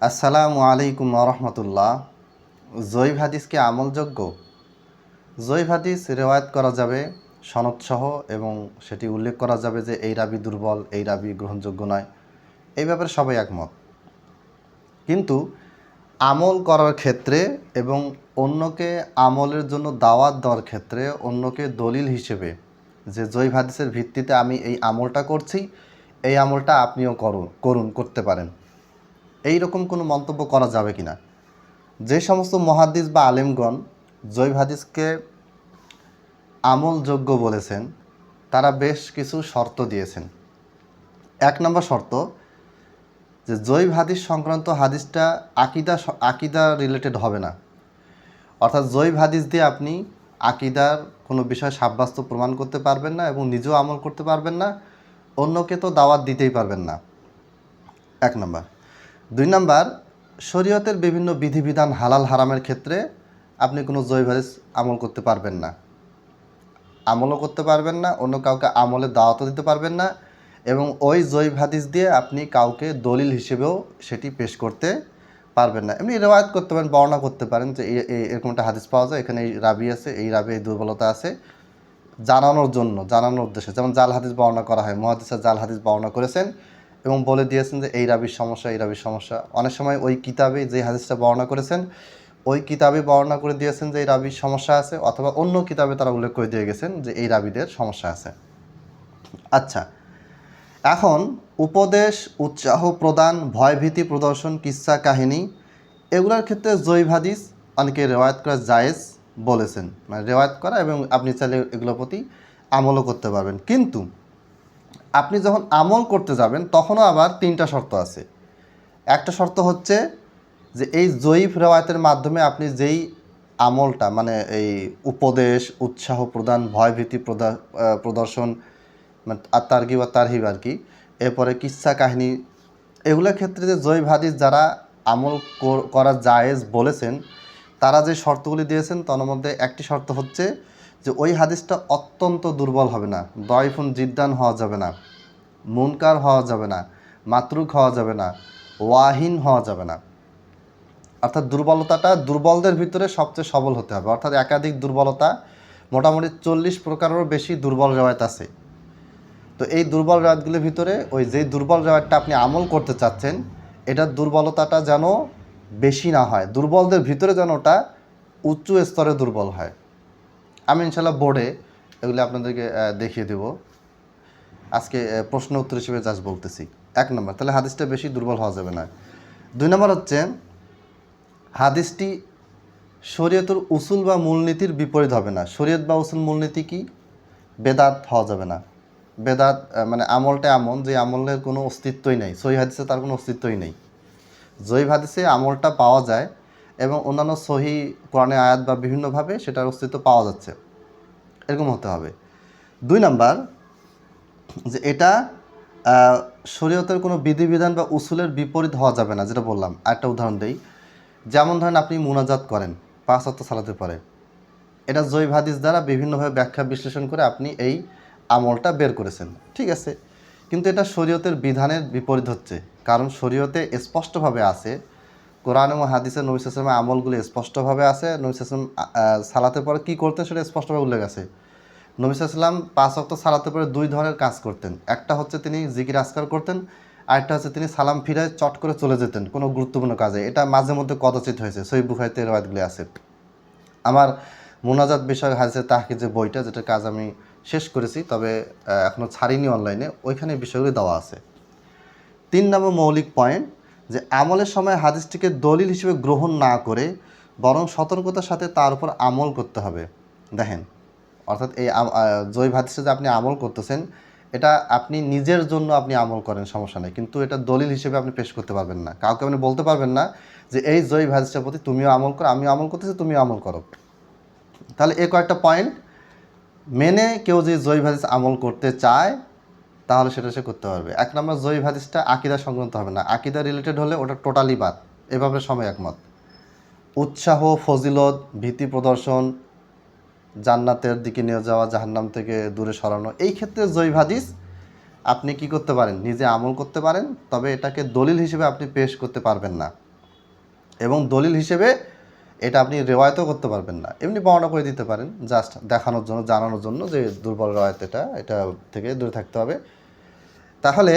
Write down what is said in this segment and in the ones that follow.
আসসালামু আলাইকুম রহমতুল্লাহ। জয়ীফ হাদিস কি আমলযোগ্য? জয়ীফ হাদিস রেওয়ায়ত করা যাবে সনদসহ এবং সেটি উল্লেখ করা যাবে যে এই রাবি দুর্বল, এই রাবি গ্রহণযোগ্য নয়, এই ব্যাপারে সবাই একমত। কিন্তু আমল করার ক্ষেত্রে এবং অন্যকে আমলের জন্য দাওয়াত দেওয়ার ক্ষেত্রে অন্যকে দলিল হিসেবে যে জয়ীফ হাদিসের ভিত্তিতে আমি এই আমলটা করছি, এই আমলটা আপনিও করতে পারেন, এই রকম কোনো মন্তব্য করা যাবে কিনা। যে সমস্ত মুহাদ্দিস বা আলেমগণ জয়ীফ হাদিসকে আমলযোগ্য বলেছেন তারা বেশ কিছু শর্ত দিয়েছেন। 1 নম্বর শর্ত, যে জয়ীফ হাদিস সংক্রান্ত হাদিসটা আকিদা রিলেটেড হবে না। অর্থাৎ জয়ীফ হাদিস দিয়ে আপনি আকিদার কোনো বিষয় সাব্যস্ত প্রমাণ করতে পারবেন না এবং নিজেও আমল করতে পারবেন না, অন্যকে তো দাওয়াত দিতেই পারবেন না। 1 নম্বর। 2 নম্বর, শরীয়তের বিভিন্ন বিধিবিধান হালাল হারামের ক্ষেত্রে আপনি কোনো জয়ীফ হাদিস আমল করতে পারবেন না, আমলও করতে পারবেন না, অন্য কাউকে আমলের দাওয়াতও দিতে পারবেন না, এবং ওই জয়ীফ হাদিস দিয়ে আপনি কাউকে দলিল হিসেবেও সেটি পেশ করতে পারবেন না। এমনি রেওয়ায়াত করতে পারেন, বর্ণনা করতে পারেন যে এরকম একটা হাদিস পাওয়া যায়, এখানে এই রাবি আছে, এই রাবি এই দুর্বলতা আছে, জানানোর উদ্দেশ্যে। যেমন জাল হাদিস বর্ণনা করা হয়, মুহাদ্দিসরা জাল হাদিস বর্ণনা করেছেন এবং বলে দিয়েছেন যে এই রাবির সমস্যা, এই রাবির সমস্যা। অনেক সময় ওই কিতাবে যে হাদিসটা বর্ণনা করেছেন ওই কিতাবে বর্ণনা করে দিয়েছেন যে এই রাবির সমস্যা আছে, অথবা অন্য কিতাবে তারা উল্লেখ করে দিয়ে গেছেন যে এই রাবিদের সমস্যা আছে। আচ্ছা, এখন উপদেশ, উৎসাহ প্রদান, ভয়ভীতি প্রদর্শন, কিস্সা কাহিনী, এগুলোর ক্ষেত্রে জয়ীফ হাদিস অনেকে রেওয়ায়াত করা জায়েজ বলেছেন, মানে রেওয়ায়াত করা, এবং আপনি চাইলে এগুলোর প্রতি আমলও করতে পারবেন। কিন্তু আপনি যখন আমল করতে যাবেন তখনও আবার 3টা শর্ত আছে। একটা শর্ত হচ্ছে যে এই জয়ীফ রেওয়ায়াতের মাধ্যমে আপনি যেই আমলটা, মানে এই উপদেশ, উৎসাহ প্রদান, ভয়ভীতি প্রদর্শন, মানে আর তারগিব আর তারহিব আর কি, এরপরে কিস্সা কাহিনী, এগুলোর ক্ষেত্রে যে জয়ীফ হাদিস যারা আমল করা জায়েজ বলেছেন তারা যে শর্তগুলি দিয়েছেন তার মধ্যে একটি শর্ত হচ্ছে যে ওই হাদিসটা অত্যন্ত দুর্বল হবে না, দয়ফুন জিদ্দান হওয়া যাবে না, মুনকার হওয়া যাবে না, মাতরুক হওয়া যাবে না, ওয়াহিন হওয়া যাবে না। অর্থাৎ দুর্বলতাটা দুর্বলদের ভিতরে সবচেয়ে সবল হতে হবে। অর্থাৎ একাধিক দুর্বলতা, মোটামুটি 40 প্রকারেরও বেশি দুর্বল রেওয়ায়াত আছে। তো এই দুর্বল রেওয়ায়াতগুলির ভিতরে ওই যেই দুর্বল রেওয়ায়াতটা আপনি আমল করতে চাচ্ছেন এটার দুর্বলতাটা যেন বেশি না হয়, দুর্বলদের ভিতরে যেন ওটা উচ্চ স্তরে দুর্বল হয়। আমি ইনশাল্লাহ বোর্ডে এগুলি আপনাদেরকে দেখিয়ে দেব। আজকে প্রশ্ন উত্তর হিসেবে জাস্ট বলতেছি। 1 নম্বর, তাহলে হাদিসটা বেশি দুর্বল হওয়া যাবে না। 2 নম্বর হচ্ছে হাদিসটি শরীয়তের উসুল বা মূলনীতির বিপরীত হবে না। শরীয়ত বা উসুল মূলনীতি কি? বেদাত হওয়া যাবে না। বেদাত মানে আমলটা এমন যে আমলের কোনো অস্তিত্বই নেই, সহিহ হাদিসে তার কোনো অস্তিত্বই নেই। জয়ীফ হাদিসে আমলটা পাওয়া যায় এবং অন্যান্য সহিহ কোরআনে আয়াত বা বিভিন্নভাবে সেটার অস্তিত্ব পাওয়া যাচ্ছে, এরকম হতে হবে। 2 নম্বর, যে এটা শরীয়তের কোনো বিধিবিধান বা উসুলের বিপরীত হওয়া যাবে না, যেটা বললাম। আরেকটা উদাহরণ দেই, যেমন ধরেন আপনি মুনাজাত করেন 5 ওয়াক্ত সালাতের পরে, এটা জয়ীফ হাদিস দ্বারা বিভিন্নভাবে ব্যাখ্যা বিশ্লেষণ করে আপনি এই আমলটা বের করেছেন, ঠিক আছে, কিন্তু এটা শরীয়তের বিধানের বিপরীত হচ্ছে। কারণ শরীয়তে স্পষ্টভাবে আছে, কোরআন এবং হাদিসের নবী সাল্লাল্লাহু আলাইহি ওয়াসাল্লামের আমলগুলি স্পষ্টভাবে আছে। নবী সাল্লাল্লাহু আলাইহি ওয়াসাল্লাম সালাতের পরে কী করতেন সেটা স্পষ্টভাবে উল্লেখ আছে। নবী সাল্লাল্লাহু আলাইহি ওয়াসাল্লাম 5 ওয়াক্ত সালাতের পরে 2 ধরনের কাজ করতেন। একটা হচ্ছে তিনি জিকির আজকার করতেন, আরেকটা হচ্ছে তিনি সালাম ফিরায় চট করে চলে যেতেন কোনো গুরুত্বপূর্ণ কাজে। এটা মাঝে মধ্যে কদাচিৎ হয়েছে, সহিহ বুখারীতে রিওয়ায়াতগুলি আছে। আমার মুনাজাত বিষয়ক হাদিসের তাহকিক যে বইটা, যেটার কাজ আমি শেষ করেছি তবে এখনও ছাড়িনি অনলাইনে, ওইখানে বিষয়গুলি দেওয়া আছে। 3 নম্বর মৌলিক পয়েন্ট, যে আমলের সময় হাদিসটিকে দলিল হিসেবে গ্রহণ না করে বরং সতর্কতার সাথে তার উপর আমল করতে হবে। দেখেন, অর্থাৎ এই জয়ীফ হাদিসে যে আপনি আমল করতেছেন এটা আপনি নিজের জন্য আপনি আমল করেন, সমস্যা নেই, কিন্তু এটা দলিল হিসেবে আপনি পেশ করতে পারবেন না। কাউকে আপনি বলতে পারবেন না যে এই জয়ীফ হাদিসটার প্রতি তুমিও আমল করো, আমিও আমল করতেছি, তুমিও আমল করো। তাহলে এই কয়েকটা পয়েন্ট মেনে কেউ যে জয়ীফ হাদিস আমল করতে চায় তাহলে সেটা সে করতে পারবে। 1 নম্বর, জয়ীফ হাদিসটা আকিদা সংক্রান্ত হবে না, আকিদা রিলেটেড হলে ওটা টোটালি বাদ, এভাবে সবাই একমত। উৎসাহ, ফজিলত, ভীতি প্রদর্শন, জান্নাতের দিকে নিয়ে যাওয়া, জাহান্নাম থেকে দূরে সরানো, এই ক্ষেত্রে জয়ীফ হাদিস আপনি কি করতে পারেন, নিজে আমল করতে পারেন, তবে এটাকে দলিল হিসেবে আপনি পেশ করতে পারবেন না। এবং দলিল হিসেবে এটা আপনি রেওয়ায়তও করতে পারবেন না, এমনি বর্ণনা করে দিতে পারেন জাস্ট দেখানোর জন্য, জানানোর জন্য যে দুর্বল রেওয়ায়ত এটা থেকে দূরে থাকতে হবে। তাহলে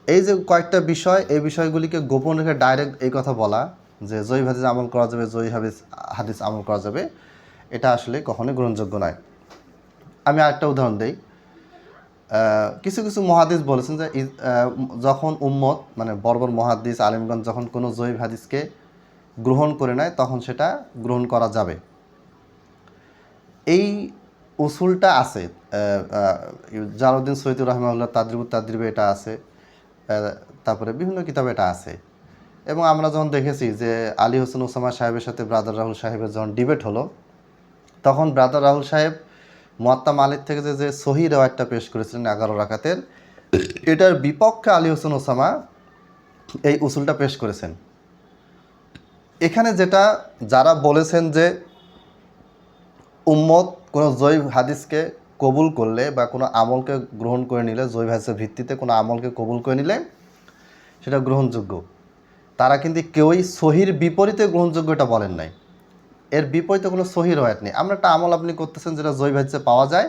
এই যে কয়েকটা বিষয়, এই বিষয়গুলিকে গোপন রেখে ডাইরেক্ট এই কথা বলা যে জয়ীফ হাদিস আমল করা যাবে, জয়ীফ হাদিস আমল করা যাবে, এটা আসলে কখনোই গ্রহণযোগ্য নয়। আমি আরেকটা উদাহরণ দিই। কিছু কিছু মহাদিস বলেছেন যে যখন উম্মত মানে বড় বড় মহাদিস আলিমগঞ্জ যখন কোনো জয়ীফ হাদিসকে গ্রহণ করে নেয় তখন সেটা গ্রহণ করা যাবে। এই উসুলটা আছে, জালালউদ্দিন সৈয়দুর রহমানুল্লাহ তাদরিবে এটা আছে, তারপরে বিভিন্ন কিতাবে এটা আছে। এবং আমরা যখন দেখেছি যে আলী হোসেন ওসামা সাহেবের সাথে ব্রাদার রাহুল সাহেবের যখন ডিবেট হলো, তখন ব্রাদার রাহুল সাহেব মুয়াত্তা মালিক থেকে যে সহি রেওয়ায়তটা পেশ করেছিলেন 11 রাকাতের, এটার বিপক্ষে আলী হোসেন ওসামা এই উসুলটা পেশ করেছেন। এখানে যেটা যারা বলেছেন যে উম্মত কোনো জয়ীফ হাদিসকে কবুল করলে বা কোনো আমলকে গ্রহণ করে নিলে, জয়ীফ হাদিসের ভিত্তিতে কোনো আমলকে কবুল করে নিলে সেটা গ্রহণযোগ্য, তারা কিন্তু কেউই সহির বিপরীতে গ্রহণযোগ্য এটা বলেন নাই। এর বিপরীতে কোনো সহি রওয়ায়াত নেই। আমরা একটা আমল আপনি করতেছেন যেটা জয়ীফ হাদিসে পাওয়া যায়,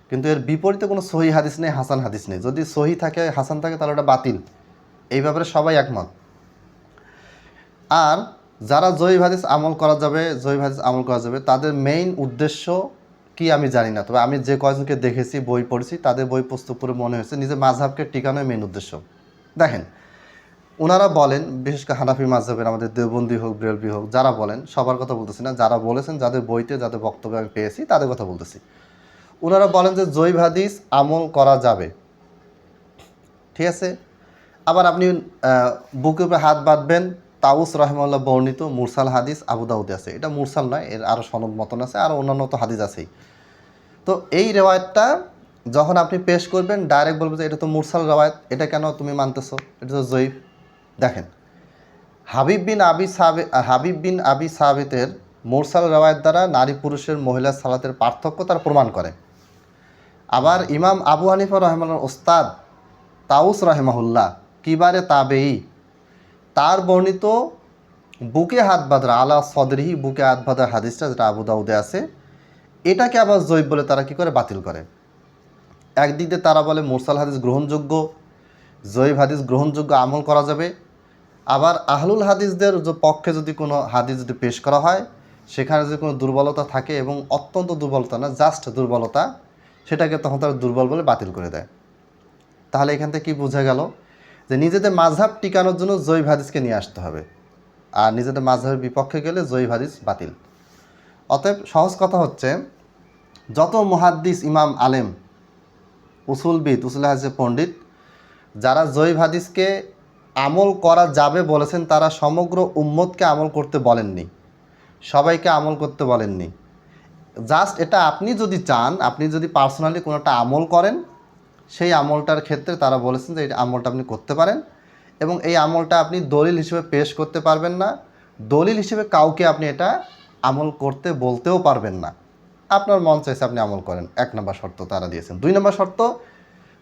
কিন্তু এর বিপরীতে কোনো সহি হাদিস নেই, হাসান হাদিস নেই। যদি সহি থাকে, হাসান থাকে, তাহলে ওটা বাতিল। এই ব্যাপারে সবাই একমত। আর যারা জয়ীফ হাদিস আমল করা যাবে, জয়ীফ হাদিস আমল করা যাবে, তাদের মেইন উদ্দেশ্য কি আমি জানি না, তবে আমি যে কয়েকজনকে দেখেছি, বই পড়েছি, তাদের বই পুস্তক পড়ে মনে হয়েছে নিজের মাযহাবকে টিকানোই মেইন উদ্দেশ্য। দেখেন, ওনারা বলেন, বিশেষ করে হানাফি মাযহাবের আমাদের দেওবন্দি হোক, ব্রেলভি হোক, যারা বলেন, সবার কথা বলতেছি না, যারা বলেছেন, যাদের বইতে, যাদের বক্তব্য আমি পেয়েছি, তাদের কথা বলতেছি। ওনারা বলেন যে জয়ীফ হাদিস আমল করা যাবে, ঠিক আছে। আবার আপনি বুকের উপরে হাত বাঁধবেন, তাউস রাহিমাহুল্লাহ বর্ণিত মুরসাল হাদিস আবু দাউদে আছে। এটা মুরসাল নয়, এর আরও সনদ মতন আছে, আর অন্যান্য তো হাদিস আছেই। তো এই রেওয়ায়তটা যখন আপনি পেশ করবেন, ডাইরেক্ট বলবেন যে এটা তো মুরসাল রেওয়ায়ত, এটা কেন তুমি মানতেছো, এটা তো জয়ীফ। দেখেন, হাবিব বিন আবি সাবিতের মুরসাল রেওয়ায়ত দ্বারা নারী পুরুষের মহিলা সালাতের পার্থক্য তার প্রমাণ করে। আবার ইমাম আবু হানিফা রহমানুল্লাহর ওস্তাদ তাউস রাহিমাহুল্লাহ কিবারে তাবেই, তার বর্ণিত বুকে হাত বাঁধা আলা সদরিহি, বুকে হাত বাঁধার হাদিসটা যেটা আবু দাউদে আছে, এটাকে আবার জয়ীফ বলে তারা কি করে, বাতিল করে। একদিক দিয়ে তারা বলে মুরসাল হাদিস গ্রহণযোগ্য, জয়ীফ হাদিস গ্রহণযোগ্য, আমল করা যাবে। আবার আহলুল হাদিসদের পক্ষে যদি কোনো হাদিস যদি পেশ করা হয়, সেখানে যদি কোনো দুর্বলতা থাকে, এবং অত্যন্ত দুর্বলতা না, জাস্ট দুর্বলতা, সেটাকে তখন তারা দুর্বল বলে বাতিল করে দেয়। তাহলে এখান থেকে কী বোঝা গেল যে নিজেদের মাযহাব টিকানোর জন্য জয়ীফ হাদিসকে নিয়ে আসতে হবে, আর নিজেদের মাযহাবের বিপক্ষে গেলে জয়ীফ হাদিস বাতিল। অতএব সহজ কথা হচ্ছে, যত মুহাদ্দিস, ইমাম, আলেম, উসুলবিদ, উসুল হাদিসের পণ্ডিত, যারা জয়ীফ হাদিসকে আমল করা যাবে বলেছেন, তারা সমগ্র উম্মতকে আমল করতে বলেননি, সবাইকে আমল করতে বলেননি। জাস্ট এটা আপনি যদি চান, আপনি যদি পার্সোনালি কোনো একটা আমল করেন, সেই আমলটার ক্ষেত্রে তারা বলেছেন যে এই আমলটা আপনি করতে পারেন, এবং এই আমলটা আপনি দলিল হিসেবে পেশ করতে পারবেন না, দলিল হিসেবে কাউকে আপনি এটা আমল করতে বলতেও পারবেন না। আপনার মন চাইছে আপনি আমল করেন, 1 নম্বর শর্ত তারা দিয়েছেন। 2 নম্বর শর্ত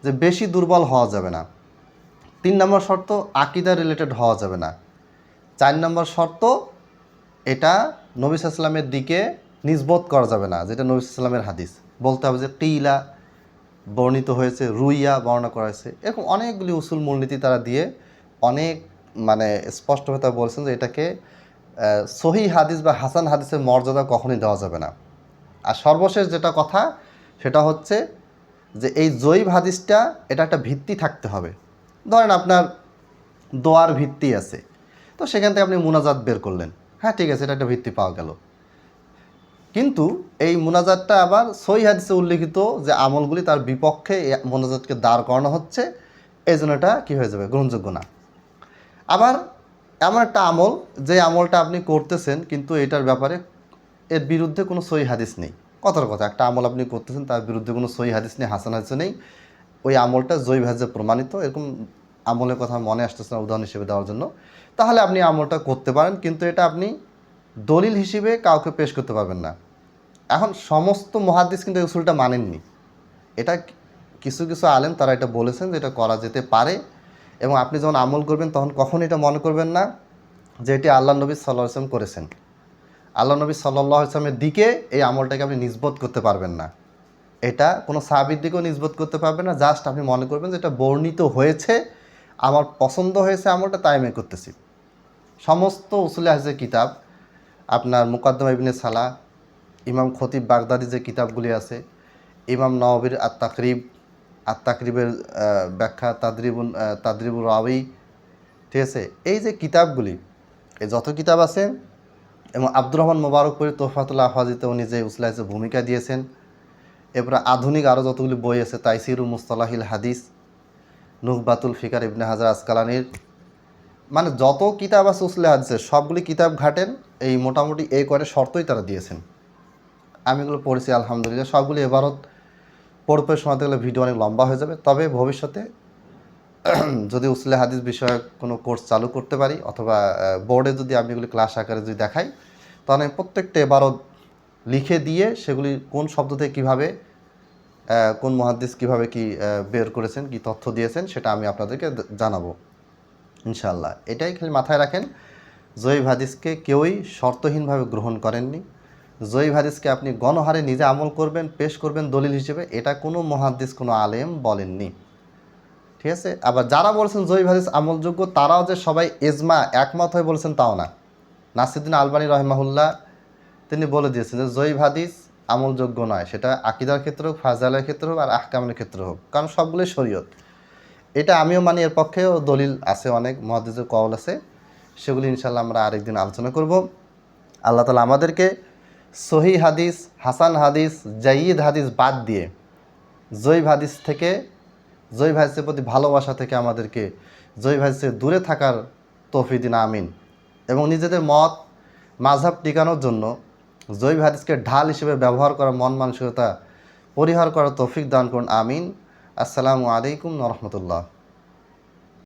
যে বেশি দুর্বল হওয়া যাবে না। 3 নম্বর শর্ত আকীদা রিলেটেড হওয়া যাবে না। 4 নম্বর শর্ত এটা নবী সাল্লাল্লাহু আলাইহি ওয়াসাল্লামের দিকে নিসবত করা যাবে না, যেটা নবী সাল্লাল্লাহু আলাইহি ওয়াসাল্লামের হাদিস। বলতে হবে যে কিলা বর্ণিত হয়েছে, রুইয়া বর্ণনা করা হয়েছে। এরকম অনেকগুলি উসুল মূলনীতি তারা দিয়ে অনেক মানে স্পষ্টভাবে তারা বলছেন যে এটাকে সহি হাদিস বা হাসান হাদিসের মর্যাদা কখনই দেওয়া যাবে না। আর সর্বশেষ যেটা কথা, সেটা হচ্ছে যে এই জয়ীফ হাদিসটা এটা একটা ভিত্তি থাকতে হবে। ধরেন আপনার দোয়ার ভিত্তি আছে, তো সেখান থেকে আপনি মুনাজাত বের করলেন, হ্যাঁ ঠিক আছে, এটা একটা ভিত্তি পাওয়া গেল, কিন্তু এই মুনাজাতটা আবার সহিহ হাদিসে উল্লেখিত যে আমলগুলি তার বিপক্ষে এই মুনাজাতকে দাঁড় করানো হচ্ছে, এই জন্য এটা কী হয়ে যাবে, গ্রহণযোগ্য না। আবার এমন একটা আমল, যে আমলটা আপনি করতেছেন কিন্তু এটার ব্যাপারে এর বিরুদ্ধে কোনো সহিহ হাদিস নেই, কথার কথা, একটা আমল আপনি করতেছেন তার বিরুদ্ধে কোনো সহিহ হাদিস নেই, হাসান হাদিসও নেই, ওই আমলটা জয়ীফ হাদিসে প্রমাণিত, এরকম আমলের কথা মনে আসতেছে না উদাহরণ হিসেবে দেওয়ার জন্য, তাহলে আপনি আমলটা করতে পারেন, কিন্তু এটা আপনি দলিল হিসেবে কাউকে পেশ করতে পারবেন না। এখন সমস্ত মুহাদ্দিস কিন্তু এই উসুলটা মানেননি, এটা কিছু কিছু আলেম তারা এটা বলেছেন যে এটা করা যেতে পারে, এবং আপনি যখন আমল করবেন তখন কখন এটা মনে করবেন না যেটি আল্লাহ নবী সাল্লাল্লাহু আলাইহি ওয়াসাল্লাম করেছেন। আল্লাহ নবী সাল্লাল্লাহু আলাইহি ওয়াসাল্লামের দিকে এই আমলটাকে আপনি নিসবত করতে পারবেন না, এটা কোনো সাহাবীর দিকেও নিসবত করতে পারবেন না। জাস্ট আপনি মনে করবেন যে এটা বর্ণিত হয়েছে, আমার পছন্দ হয়েছে আমলটা, তাই আমি করতেছি। সমস্ত উসুলে হাদিসের কিতাব, আপনার মুকাদ্দমা ইবনে সালাহ, ইমাম খতিব বাগদাদি যে কিতাবগুলি আছে, ইমাম নওয়াবির আত-তাকরিবের ব্যাখ্যা, তাদরিবুর রাওয়ি, ঠিক আছে, এই যে কিতাবগুলি, এই যত কিতাব আছে, এবং আব্দুর রহমান মোবারকপুরী তোহফাতুল আহওয়াজিতে উনি যে উসুল হাদিসের ভূমিকা দিয়েছেন, এরপরে আধুনিক আরও যতগুলি বই আছে, তাইসিরুল মুস্তালাহিল হাদিস, নুহবাতুল ফিকার ইবনে হাজার আসকালানির, মানে যত কিতাব আছে উসুল হাদিসের সবগুলি কিতাব ঘাটেন, এই মোটামুটি এই করে শর্তই তারা দিয়েছেন। আমি এগুলো পড়েছি আলহামদুলিল্লাহ, সবগুলি এবারত পড়তে শোনাতে গেলে ভিডিও অনেক লম্বা হয়ে যাবে। তবে ভবিষ্যতে যদি উসুলে হাদিস বিষয়ক কোনো কোর্স চালু করতে পারি, অথবা বোর্ডে যদি আমি এগুলি ক্লাস আকারে যদি দেখাই, তাহলে আমি প্রত্যেকটা এবারত লিখে দিয়ে সেগুলি কোন শব্দ থেকে কীভাবে, কোন মুহাদ্দিস কীভাবে কি বের করেছেন, কি তথ্য দিয়েছেন, সেটা আমি আপনাদেরকে জানাবো ইনশাআল্লাহ। এটাই খালি মাথায় রাখেন, জয়ীফ হাদিসকে কেউই শর্তহীনভাবে গ্রহণ করেননি। জয়ীফ হাদিসকে আপনি গণহারে নিজে আমল করবেন, পেশ করবেন দলিল হিসেবে, এটা কোনো মুহাদ্দিস, কোনো আলেম বলেননি, ঠিক আছে। আবার যারা বলছেন জয়ীফ হাদিস আমলযোগ্য, তারাও যে সবাই এজমা একমত হয়ে বলছেন তাও না। নাসিরুদ্দিন আলবানী রহিমাহুল্লাহ তিনি বলে দিয়েছেন যে জয়ীফ হাদিস আমলযোগ্য নয়, সেটা আকিদার ক্ষেত্রে হোক, ফাজালের ক্ষেত্রে হোক, আর আহকামের ক্ষেত্রে হোক, কারণ সবগুলোই শরীয়ত। এটা আমিও মানি, এর পক্ষেও দলিল আছে, অনেক মুহাদ্দিসের কওল আছে, সেগুলি ইনশাআল্লাহ আমরা আরেকদিন আলোচনা করব। আল্লাহ তাআলা আমাদেরকে সহিহ হাদিস, হাসান হাদিস, জাইয়িদ হাদিস বাদ দিয়ে জয়ীফ হাদিস থেকে, জয়ীফ হাদিসের প্রতি ভালোবাসা থেকে আমাদেরকে জয়ীফ হাদিসের দূরে থাকার তৌফিক দিন, আমিন। এবং নিজেদের মত মাযহাব টিকানোর জন্য জয়ীফ হাদিসকে ঢাল হিসেবে ব্যবহার করা, মন মানসিকতা পরিহার করার তৌফিক দান করুন, আমিন। আসসালামু আলাইকুম ওয়া রাহমাতুল্লাহ।